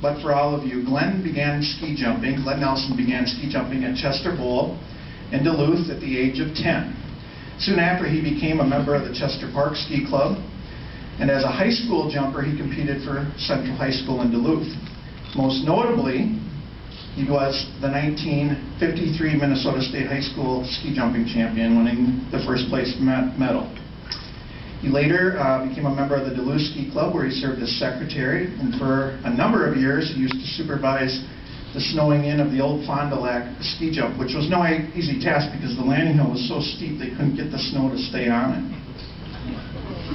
but for all of you. Glen began ski jumping. Glen Nelson began ski jumping at Chester Bowl in Duluth at the age of 10. Soon after, he became a member of the Chester Park Ski Club, and as a high school jumper, he competed for Central High School in Duluth. Most notably, he was the 1953 Minnesota State High School ski jumping champion, winning the first place medal. He later became a member of the Duluth Ski Club, where he served as secretary, and for a number of years he used to supervise the snowing in of the old Fond du Lac ski jump, which was no easy task because the landing hill was so steep they couldn't get the snow to stay on it.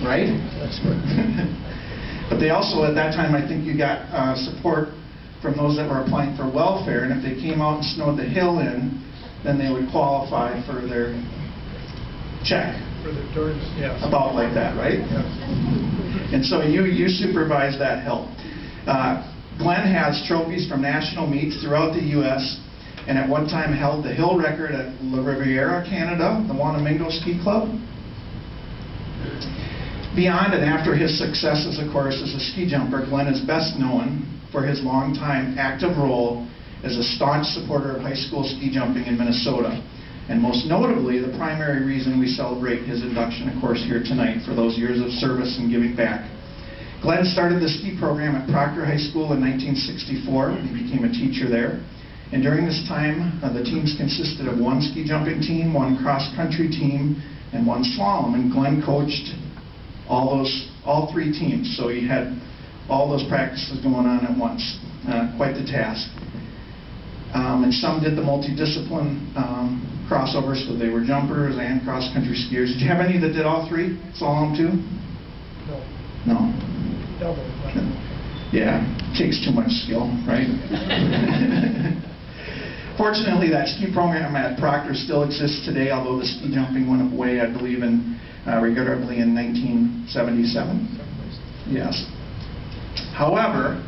Right? That's right. But they also, at that time, I think you got support from those that were applying for welfare, and if they came out and snowed the hill in, then they would qualify for their check. For the tourists, yes. About like that, right? Yes. And so you supervise that hill. Glen has trophies from national meets throughout the U.S. and at one time held the hill record at La Riviera, Canada, the Wanamingo Ski Club. Beyond and after his successes, of course, as a ski jumper, Glen is best known for his long-time active role as a staunch supporter of high school ski jumping in Minnesota. And most notably, the primary reason we celebrate his induction, of course, here tonight for those years of service and giving back. Glen started the ski program at Proctor High School in 1964. He became a teacher there. And during this time, the teams consisted of one ski jumping team, one cross-country team, and one slalom. And Glen coached all three teams. So he had all those practices going on at once. Quite the task. And some did the multidiscipline crossovers, so they were jumpers and cross-country skiers. Did you have any that did all three? Slalom too? No. No? Double. Yeah, takes too much skill, right? Fortunately, that ski program at Proctor still exists today, although the ski jumping went away, I believe, regrettably in 1977. Yes. However,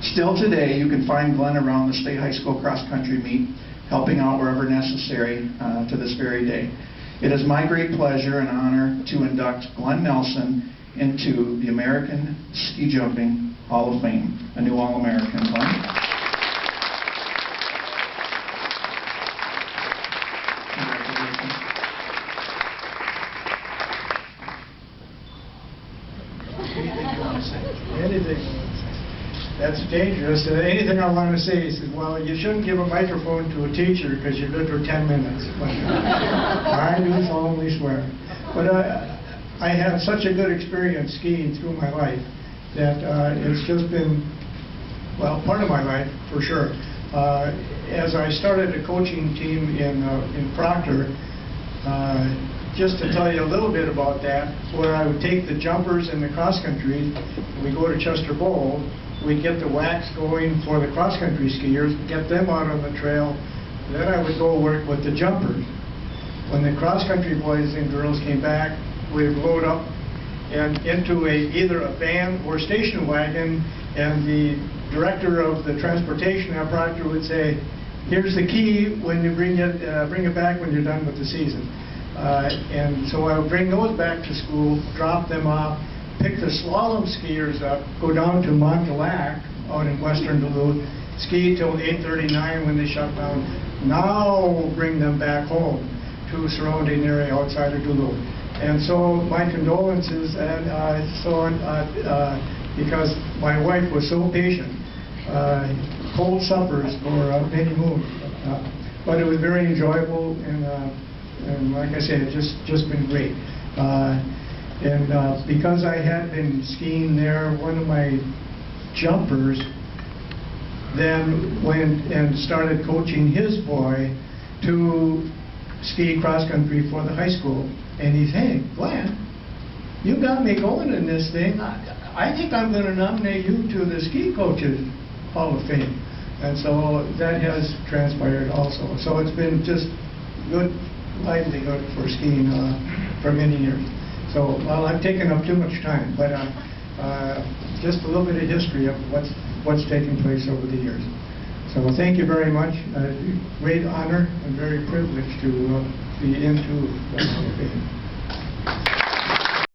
still today, you can find Glen around the state high school cross-country meet, helping out wherever necessary to this very day. It is my great pleasure and honor to induct Glen Nelson into the American Ski Jumping Hall of Fame, a new All-American. Glen. Anything you want to say? Anything. That's dangerous. Anything I want to say is, well, you shouldn't give a microphone to a teacher because you're good for 10 minutes. But I do solemnly swear. But I have such a good experience skiing through my life that it's just been, well, part of my life for sure. As I started a coaching team in Proctor, just to tell you a little bit about that, where I would take the jumpers in the cross country, we go to Chester Bowl, we'd get the wax going for the cross country skiers, get them out on the trail, then I would go work with the jumpers. When the cross country boys and girls came back, we'd load up and into either a van or station wagon, and the director of the transportation at Proctor would say, here's the key when you bring it back when you're done with the season. And so I would bring those back to school, drop them off, pick the slalom skiers up, go down to Mont du Lac out in western Duluth, ski till 8:39 when they shut down. Now bring them back home to surrounding area outside of Duluth. And so my condolences and so on, because my wife was so patient. Cold suppers for many moons. But it was very enjoyable, and like I said, it's just been great. And because I had been skiing there, one of my jumpers then went and started coaching his boy to ski cross-country for the high school. And he's, hey, Glen, you got me going in this thing. I think I'm going to nominate you to the Ski Coaches Hall of Fame. And so that has transpired also. So it's been just good livelihood for skiing for many years. So, well, I've taken up too much time, but just a little bit of history of what's taken place over the years. So thank you very much. Great honor and very privileged to be into the Hall of Fame.